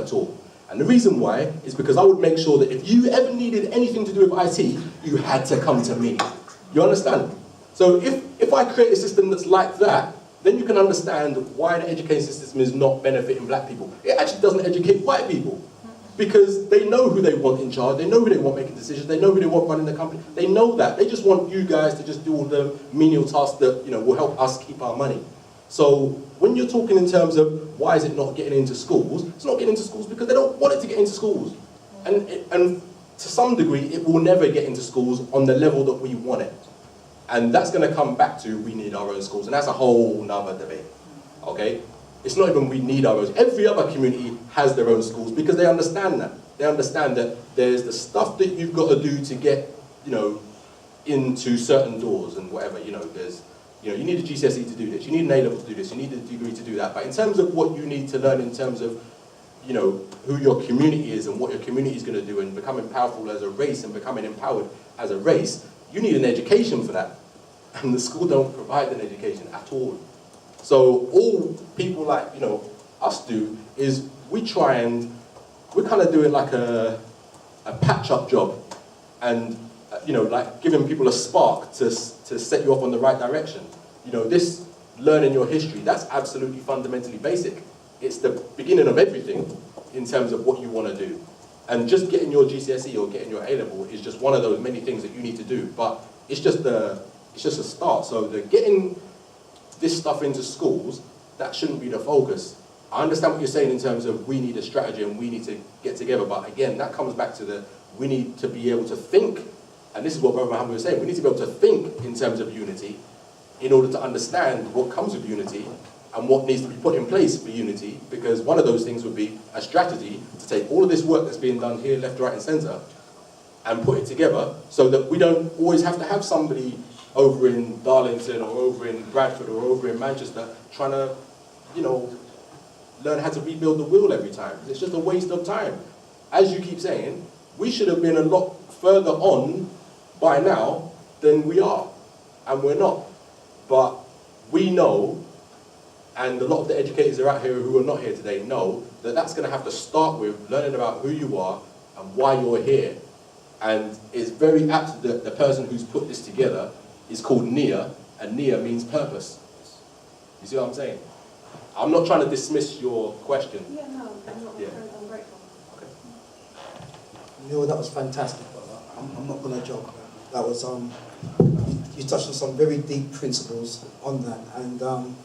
at all. And the reason why is because I would make sure that if you ever needed anything to do with IT, you had to come to me. You understand? So if I create a system that's like that, then you can understand why the education system is not benefiting black people. It actually doesn't educate white people. Because they know who they want in charge, they know who they want making decisions, they know who they want running the company. They know that. They just want you guys to just do all the menial tasks that will help us keep our money. So when you're talking in terms of why is it not getting into schools, it's not getting into schools because they don't want it to get into schools. And to some degree, it will never get into schools on the level that we want it. And that's going to come back to we need our own schools, and that's a whole nother debate, okay? It's not even we need our own. Every other community has their own schools because they understand that. They understand that there's the stuff that you've got to do to get, into certain doors and whatever. There's, you need a GCSE to do this. You need an A-level to do this. You need a degree to do that. But in terms of what you need to learn in terms of, who your community is and what your community is going to do and becoming powerful as a race and becoming empowered as a race, you need an education for that. And the school don't provide an education at all. So all people like, us do is we're kind of doing like a patch-up job and, like giving people a spark to set you off on the right direction. This learning your history, that's absolutely fundamentally basic. It's the beginning of everything in terms of what you want to do. And just getting your GCSE or getting your A-level is just one of those many things that you need to do. But it's just a start. So the getting this stuff into schools, that shouldn't be the focus. I understand what you're saying in terms of we need a strategy and we need to get together, but again, that comes back to we need to be able to think, and this is what Brother Muhammad was saying, we need to be able to think in terms of unity in order to understand what comes with unity and what needs to be put in place for unity, because one of those things would be a strategy to take all of this work that's being done here, left, right and centre, and put it together so that we don't always have to have somebody over in Darlington or over in Bradford or over in Manchester trying to, learn how to rebuild the wheel every time. It's just a waste of time. As you keep saying, we should have been a lot further on by now than we are, and we're not. But we know, and a lot of the educators are out here who are not here today know, that that's going to have to start with learning about who you are and why you're here. And it's very apt that the person who's put this together is called Nia, and Nia means purpose. You see what I'm saying? I'm not trying to dismiss your question. Yeah, no, I'm not. Yeah. I'm grateful. Okay. That was fantastic, brother. I'm not going to joke. That was, you touched on some very deep principles on that. And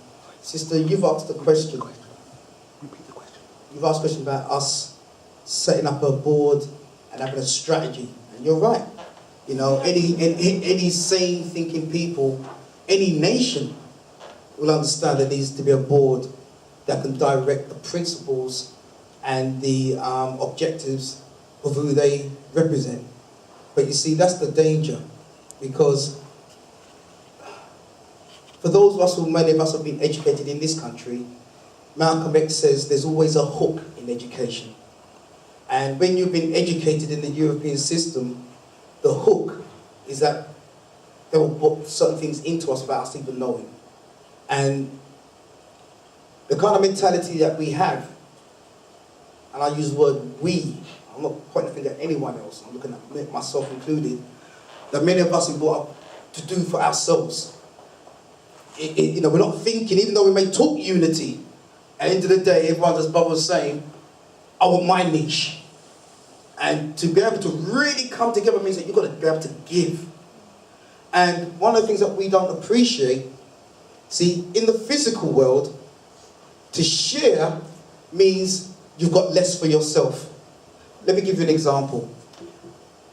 sister, you've asked a question. Repeat the question. You've asked a question about us setting up a board and having a strategy. And you're right. Any sane thinking people, any nation will understand there needs to be a board that can direct the principles and the objectives of who they represent. But you see, that's the danger, because for those of us who, many of us have been educated in this country, Malcolm X says there's always a hook in education. And when you've been educated in the European system, the hook is that they will put certain things into us without us even knowing. And the kind of mentality that we have, and I use the word we, I'm not pointing a finger at anyone else, I'm looking at myself included, that many of us are brought up to do for ourselves. We're not thinking, even though we may talk unity, at the end of the day, everyone, as Bob was saying, I want my niche. And to be able to really come together means that you've got to be able to give. And one of the things that we don't appreciate, see, in the physical world, to share means you've got less for yourself. Let me give you an example.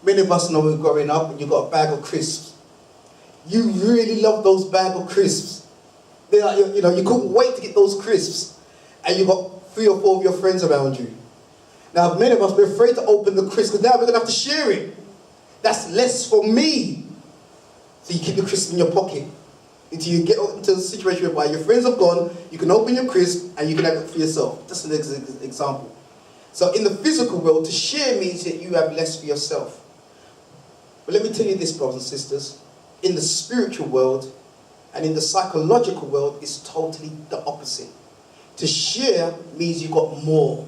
Many of us know we're growing up and you've got a bag of crisps. You really love those bag of crisps. They're like, you couldn't wait to get those crisps. And you've got 3 or 4 of your friends around you. Now, many of us, we're afraid to open the crisp because now we're going to have to share it. That's less for me. So you keep the crisp in your pocket until you get into a situation whereby your friends have gone, you can open your crisp and you can have it for yourself. Just an example. So in the physical world, to share means that you have less for yourself. But let me tell you this, brothers and sisters. In the spiritual world and in the psychological world, it's totally the opposite. To share means you've got more.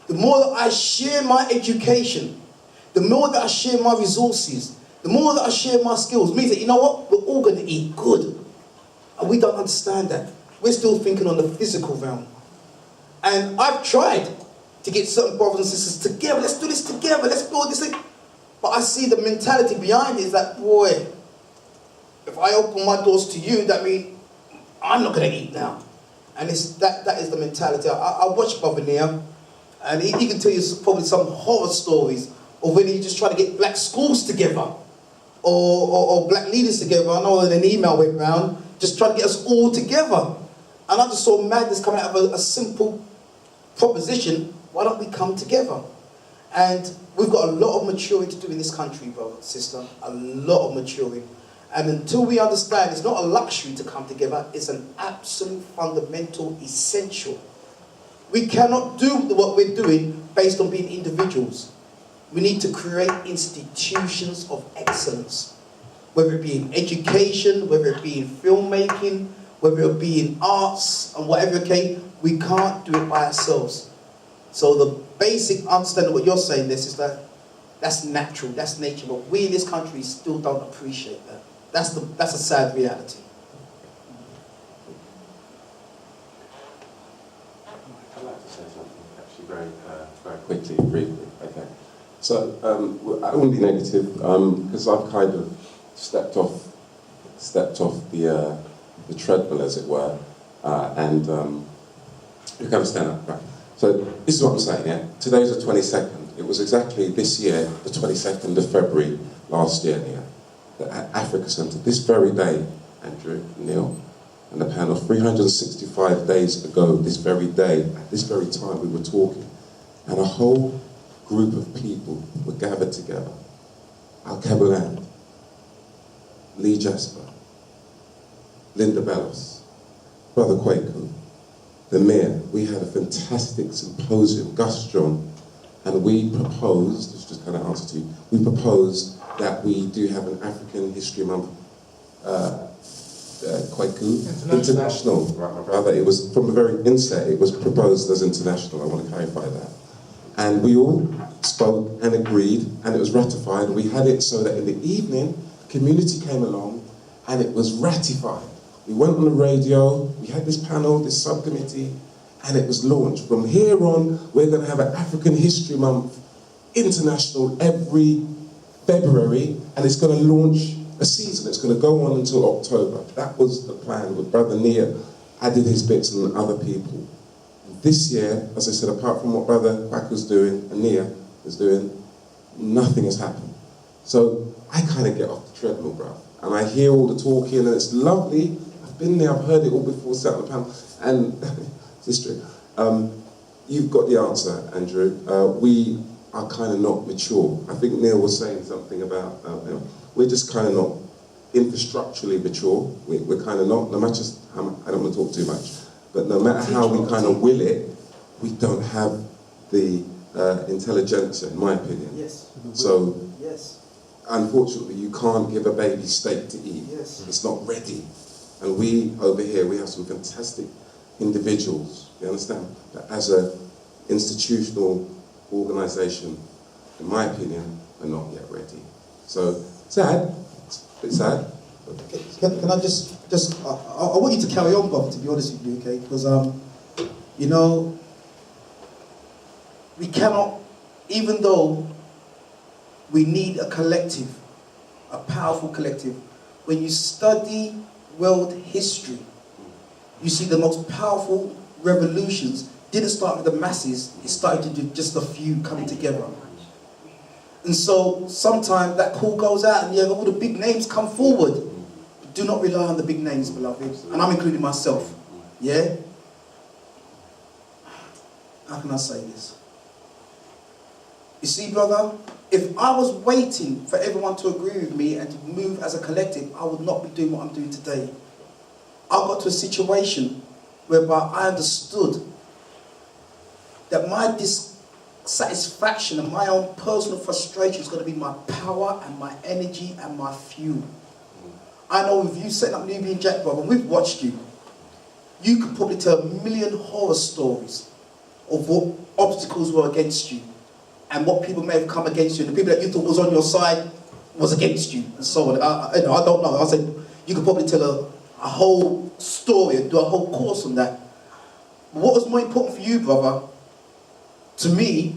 the more that I share my education, the more that I share my resources, the more that I share my skills, means that, you know what, we're all going to eat good. And we don't understand that. We're still thinking on the physical realm. And I've tried to get certain brothers and sisters together. Let's do this together. Let's build this thing. But I see the mentality behind it is that, boy, if I open my doors to you, that means I'm not going to eat now. And it's that is the mentality. I watch Brother Nia, and he can tell you probably some horror stories of when he just tried to get black schools together or black leaders together. I know an email went round, just trying to get us all together. And I just saw madness coming out of a simple proposition. Why don't we come together? And we've got a lot of maturing to do in this country, brother, sister. A lot of maturing. And until we understand it's not a luxury to come together, it's an absolute fundamental essential. We cannot do what we're doing based on being individuals. We need to create institutions of excellence. Whether it be in education, whether it be in filmmaking, whether it be in arts and whatever, okay, we can't do it by ourselves. So the basic understanding of what you're saying, this is that that's natural, that's nature, but we in this country still don't appreciate that. That's a sad reality. I'd like to say something actually very quickly and briefly. Okay. So I wouldn't be negative because I've kind of stepped off the treadmill, as it were, and you can understand that, right? So this is what I'm saying. Yeah, today's the 22nd. It was exactly this year, the 22nd of February last year. Yeah, the Africa Centre. This very day, Andrew, Neil, and the panel, 365 days ago, this very day, at this very time, we were talking, and a whole group of people were gathered together. Al Kabaland, Lee Jasper, Linda Bellos, Brother Kwaku, the mayor. We had a fantastic symposium, Gus John, and we proposed, this just kind of answer to you, we proposed that we do have an African History Month, Kwaku, international, right, my brother. It was, from the very inset, it was proposed as international. I want to clarify that. And we all spoke and agreed, and it was ratified. We had it so that in the evening, community came along, and it was ratified. We went on the radio, we had this panel, this subcommittee, and it was launched. From here on, we're going to have an African History Month international every February, and it's going to launch a season. It's going to go on until October. That was the plan, with Brother Nia added his bits and other people. This year, as I said, apart from what Brother Quack was doing and Nia was doing, nothing has happened. So I kind of get off the treadmill, bro. And I hear all the talking, and it's lovely. I've been there, I've heard it all before, sat on the panel. And it's history. You've got the answer, Andrew. We are kind of not mature. I think Neil was saying something about, we're just kind of not infrastructurally mature. We're kind of not, no matter how, I don't want to talk too much, but no matter how we kind of will it, we don't have the intelligentsia, in my opinion. Yes. So, yes. Unfortunately, you can't give a baby steak to eat. Yes. It's not ready. And we, over here, we have some fantastic individuals, you understand? That as an institutional organisation, in my opinion, are not yet ready. So, sad, it's a bit sad. Can I just I want you to carry on, brother, to be honest with you, okay? Because, you know, we cannot, even though we need a collective, a powerful collective, when you study world history, you see the most powerful revolutions didn't start with the masses, it started to do just a few coming together. And so sometimes that call goes out and you have all the big names come forward. Do not rely on the big names, beloved. And I'm including myself. Yeah? How can I say this? You see, brother, if I was waiting for everyone to agree with me and to move as a collective, I would not be doing what I'm doing today. I got to a situation whereby I understood that my dissatisfaction and my own personal frustration is going to be my power and my energy and my fuel. I know with you setting up Nubian Jack, brother, we've watched you. You could probably tell a million horror stories of what obstacles were against you, and what people may have come against you, and the people that you thought was on your side was against you, and so on. I don't know. I said you could probably tell a whole story and do a whole course on that. But what was more important for you, brother, to me,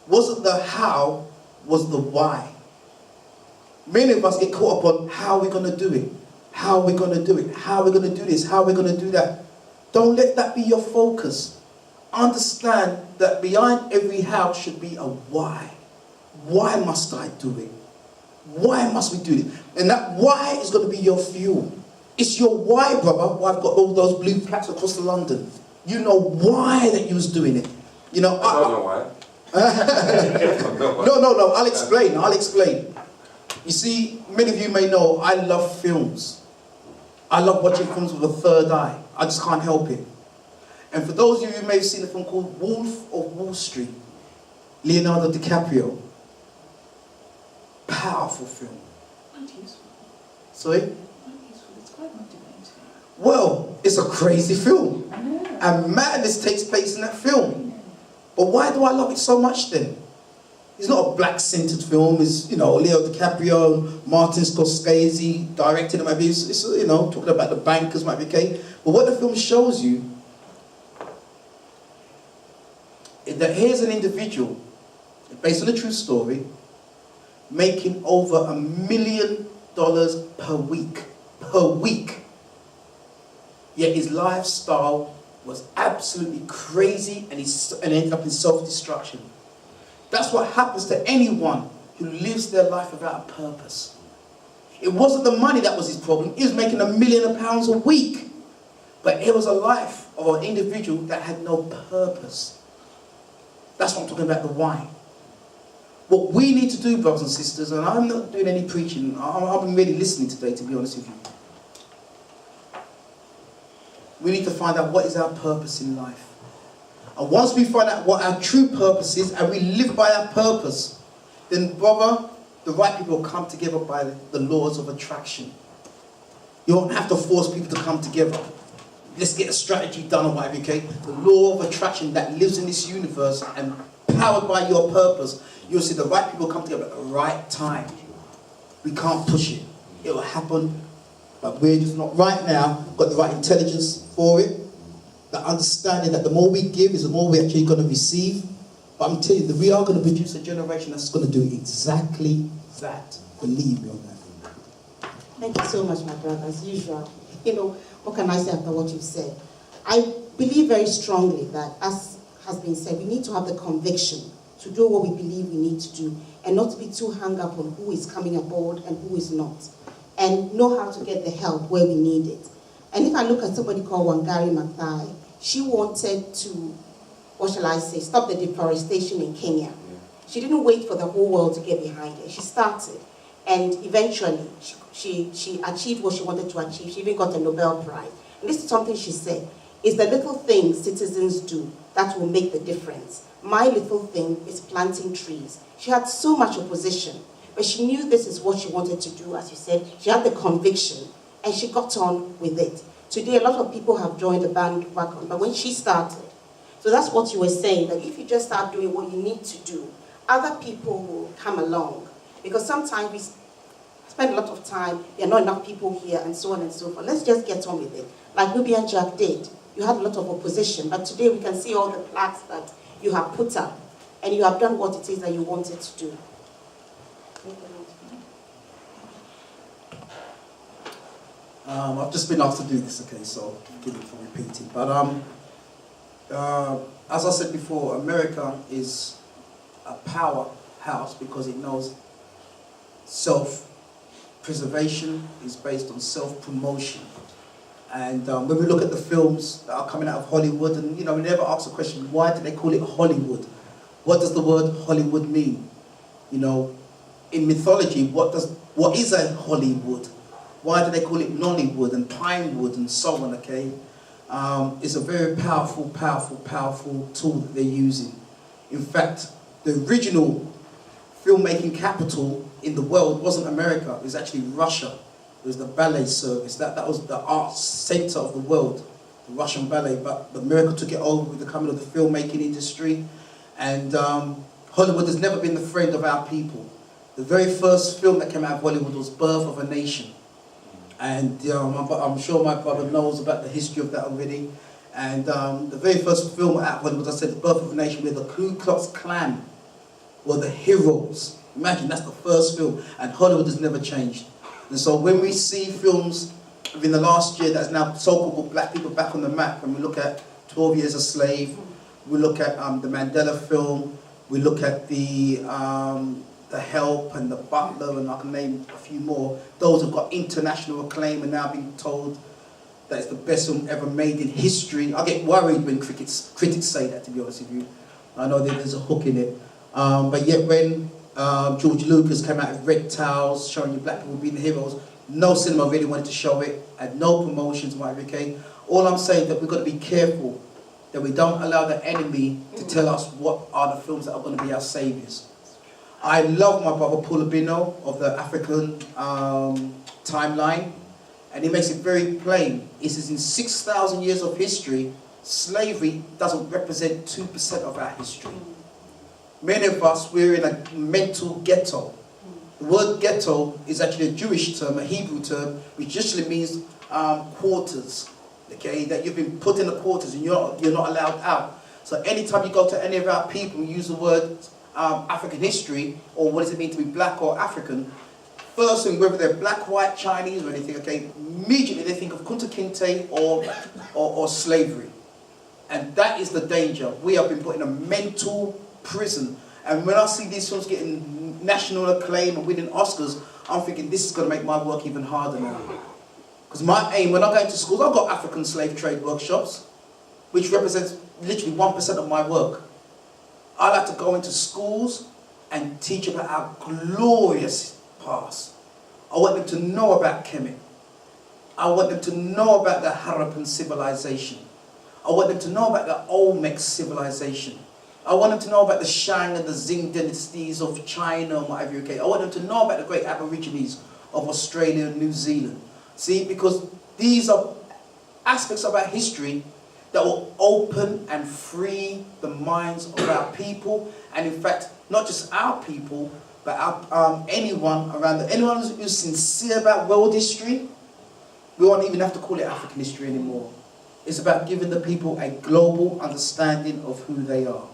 wasn't the how, was the why. Many of us get caught up on how we're going to do it, how we're going to do it, how we're going to do this, how we're going to do that. Don't let that be your focus. Understand that behind every how should be a why. Why must I do it? Why must we do it? And that why is going to be your fuel. It's your why, brother, why I've got all those blue plaques across London. You know why that you was doing it. You know, I don't know why. No, I'll explain. You see, many of you may know I love films. I love watching films with a third eye. I just can't help it. And for those of you who may have seen a film called Wolf of Wall Street, Leonardo DiCaprio, powerful film. Not useful. Sorry? Not useful. It's quite motivating. Well, it's a crazy film. I know. And madness takes place in that film. But why do I love it so much then? It's not a black-centered film. It's, Leo DiCaprio and Martin Scorsese directed it. Maybe it's talking about the bankers, might be okay. But what the film shows you is that here's an individual, based on a true story, making over $1 million per week. Per week. Yet his lifestyle was absolutely crazy and ended up in self-destruction. That's what happens to anyone who lives their life without a purpose. It wasn't the money that was his problem. He was making £1 million a week. But it was a life of an individual that had no purpose. That's what I'm talking about, the why. What we need to do, brothers and sisters, and I'm not doing any preaching, I've been really listening today, to be honest with you. We need to find out what is our purpose in life. And once we find out what our true purpose is, and we live by our purpose, then, brother, the right people will come together by the laws of attraction. You don't have to force people to come together. Let's get a strategy done or whatever, okay? The law of attraction that lives in this universe and powered by your purpose, you'll see the right people come together at the right time. We can't push it. It will happen, but we're just not right now got the right intelligence for it. The understanding that the more we give is the more we're actually going to receive. But I'm telling you that we are going to produce a generation that's going to do exactly that. Believe me on that. Thank you so much, my brother, as usual. What can I say after what you've said? I believe very strongly that, as has been said, we need to have the conviction to do what we believe we need to do and not to be too hung up on who is coming aboard and who is not. And know how to get the help where we need it. And if I look at somebody called Wangari Maathai, she wanted to, what shall I say, stop the deforestation in Kenya. She didn't wait for the whole world to get behind her. She started. And eventually, she achieved what she wanted to achieve. She even got a Nobel Prize. And this is something she said, is the little things citizens do that will make the difference. My little thing is planting trees. She had so much opposition, but she knew this is what she wanted to do, as you said. She had the conviction, and she got on with it. Today, a lot of people have joined the bandwagon, but when she started, so that's what you were saying, that if you just start doing what you need to do, other people will come along. Because sometimes we spend a lot of time, there are not enough people here, and so on and so forth. Let's just get on with it. Like Ruby and Jack did. You had a lot of opposition, but today we can see all the plaques that you have put up, and you have done what it is that you wanted to do. I've just been asked to do this, okay, so forgive me for repeating. But as I said before, America is a powerhouse because it knows self-preservation is based on self-promotion. And when we look at the films that are coming out of Hollywood, and we never ask the question, why do they call it Hollywood? What does the word Hollywood mean? In mythology, what is a Hollywood? Why do they call it Nollywood and Pinewood and so on, okay? It's a very powerful, powerful, powerful tool that they're using. In fact, the original filmmaking capital in the world wasn't America, it was actually Russia. It was the ballet service. That was the arts center of the world, the Russian ballet. But America took it over with the coming of the filmmaking industry. And Hollywood has never been the friend of our people. The very first film that came out of Hollywood was Birth of a Nation. And I'm sure my brother knows about the history of that already. And the very first film out of Hollywood, as I said, Birth of a Nation, where the Ku Klux Klan were the heroes. Imagine, that's the first film. And Hollywood has never changed. And so when we see films within the last year that's now so-called black people back on the map, and we look at 12 Years a Slave, we look at the Mandela film, we look at the Help and the Butler, and I can name a few more. Those have got international acclaim and now being told that it's the best film ever made in history. I get worried when critics say that, to be honest with you. I know that there's a hook in it. But yet when George Lucas came out with Red Towels, showing you black people being the heroes, no cinema really wanted to show it, and no promotions, okay? All I'm saying is that we've got to be careful that we don't allow the enemy to tell us what are the films that are going to be our saviours. I love my brother Paul Abino of the African timeline, and he makes it very plain. He says in 6,000 years of history, slavery doesn't represent 2% of our history. Many of us, we're in a mental ghetto. The word ghetto is actually a Jewish term, a Hebrew term, which usually means quarters. Okay, that you've been put in the quarters and you're not allowed out. So anytime you go to any of our people and use the word African history, or what does it mean to be black or African, first thing, whether they're black, white, Chinese or anything, okay, immediately they think of Kunta Kinte or slavery. And that is the danger. We have been put in a mental prison. And when I see these films getting national acclaim and winning Oscars, I'm thinking this is going to make my work even harder now. Because my aim, when I go into schools, I've got African slave trade workshops, which represents literally 1% of my work. I like to go into schools and teach about our glorious past. I want them to know about Kemet. I want them to know about the Harappan civilization. I want them to know about the Olmec civilization. I want them to know about the Shang and the Xing dynasties of China and whatever, okay? I want them to know about the great Aborigines of Australia and New Zealand. See, because these are aspects of our history that will open and free the minds of our people, and in fact, not just our people, but anyone around anyone who's sincere about world history. We won't even have to call it African history anymore. It's about giving the people a global understanding of who they are.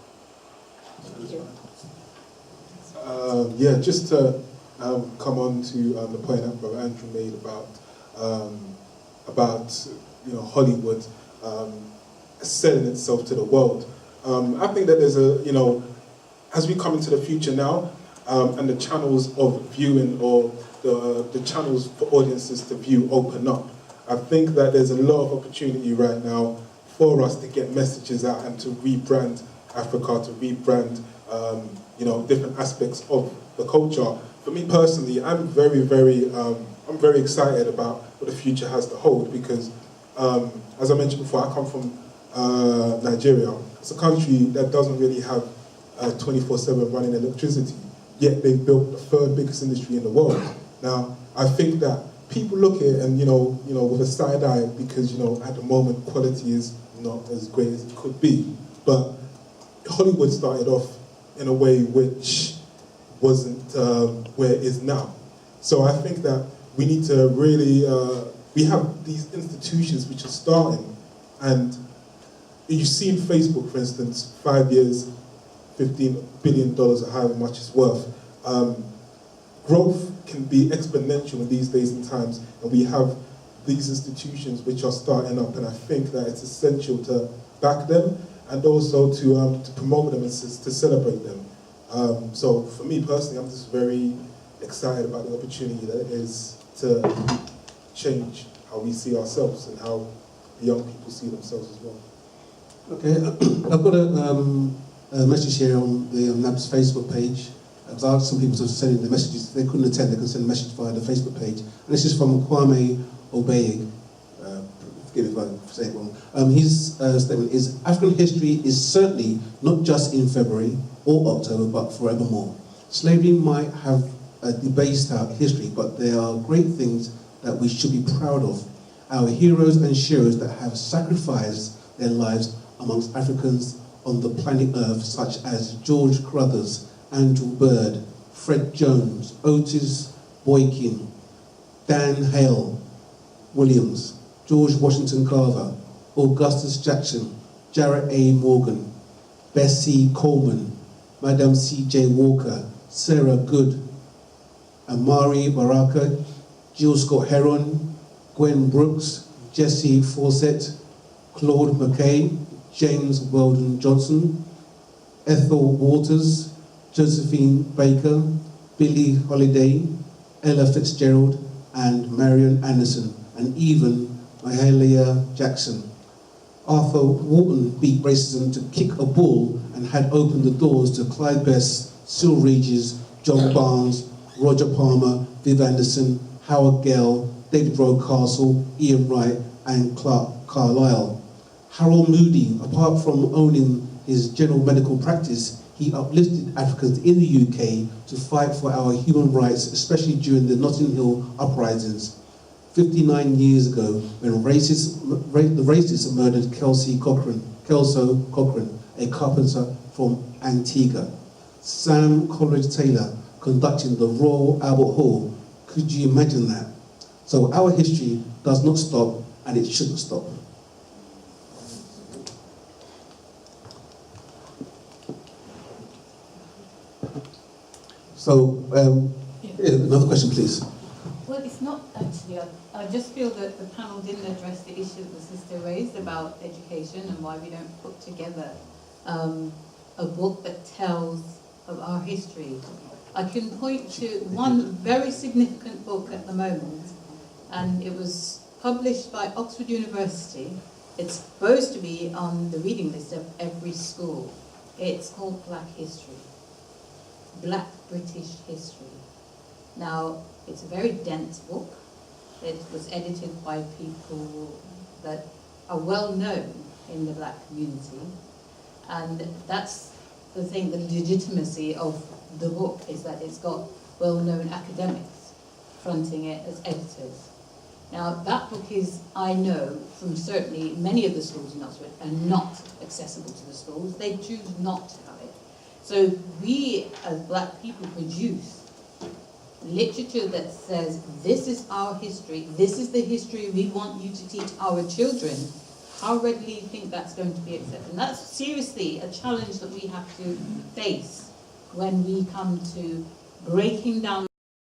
Yeah, just to come on to the point that Brother Andrew made about Hollywood selling itself to the world. I think that there's as we come into the future now, and the channels of viewing or the channels for audiences to view open up, I think that there's a lot of opportunity right now for us to get messages out and to rebrand Africa, to rebrand different aspects of the culture. For me personally, I'm very excited about what the future has to hold, because as I mentioned before, I come from Nigeria. It's a country that doesn't really have 24/7 running electricity, yet they've built the third biggest industry in the world. Now, I think that people look at it and with a side eye, because at the moment quality is not as great as it could be. But Hollywood started off in a way which wasn't where it is now. So I think that we need to really, we have these institutions which are starting, and you see in Facebook, for instance, 5 years, $15 billion or however much it's worth. Growth can be exponential in these days and times, and we have these institutions which are starting up, and I think that it's essential to back them and also to promote them and to celebrate them. So for me personally, I'm just very excited about the opportunity that it is to change how we see ourselves and how the young people see themselves as well. Okay, I've got a message here on the NABSS Facebook page. I've asked some people to send in the messages. If they couldn't attend, they can send a message via the Facebook page. And this is from Kwame Obeying. Forgive me if I say it wrong. His statement is, African history is certainly not just in February or October, but forevermore. Slavery might have debased our history, but there are great things that we should be proud of. Our heroes and sheroes that have sacrificed their lives amongst Africans on the planet Earth, such as George Carruthers, Andrew Bird, Fred Jones, Otis Boykin, Dan Hale Williams, George Washington Carver, Augustus Jackson, Jarrett A. Morgan, Bessie Coleman, Madam C.J. Walker, Sarah Good, Amari Baraka, Jill Scott Heron, Gwen Brooks, Jesse Fawcett, Claude McKay, James Weldon Johnson, Ethel Waters, Josephine Baker, Billie Holiday, Ella Fitzgerald, and Marion Anderson, and even Mahalia Jackson. Arthur Wharton beat racism to kick a bull and had opened the doors to Clyde Best, Cyril Regis, John Barnes, Roger Palmer, Viv Anderson, Howard Gale, David Rocastle, Ian Wright, and Clark Carlisle. Harold Moody, apart from owning his general medical practice, he uplifted Africans in the UK to fight for our human rights, especially during the Notting Hill uprisings. 59 years ago, when the racists murdered Kelso Cochran, a carpenter from Antigua. Sam Coleridge Taylor conducting the Royal Albert Hall. Could you imagine that? So our history does not stop, and it shouldn't stop. So, another question, please. Well, it's not actually. I just feel that the panel didn't address the issue the sister raised about education and why we don't put together a book that tells of our history. I can point to one very significant book at the moment, and it was published by Oxford University. It's supposed to be on the reading list of every school. It's called Black History, Black British History. Now, it's a very dense book. It was edited by people that are well known in the black community. And that's the thing, the legitimacy of the book is that it's got well-known academics fronting it as editors. Now, that book is, I know, from certainly many of the schools in Oxford, are not accessible to the schools. They choose not to have it. So we, as black people, produce literature that says, this is our history, this is the history we want you to teach our children. How readily do you think that's going to be accepted? And that's seriously a challenge that we have to face when we come to breaking down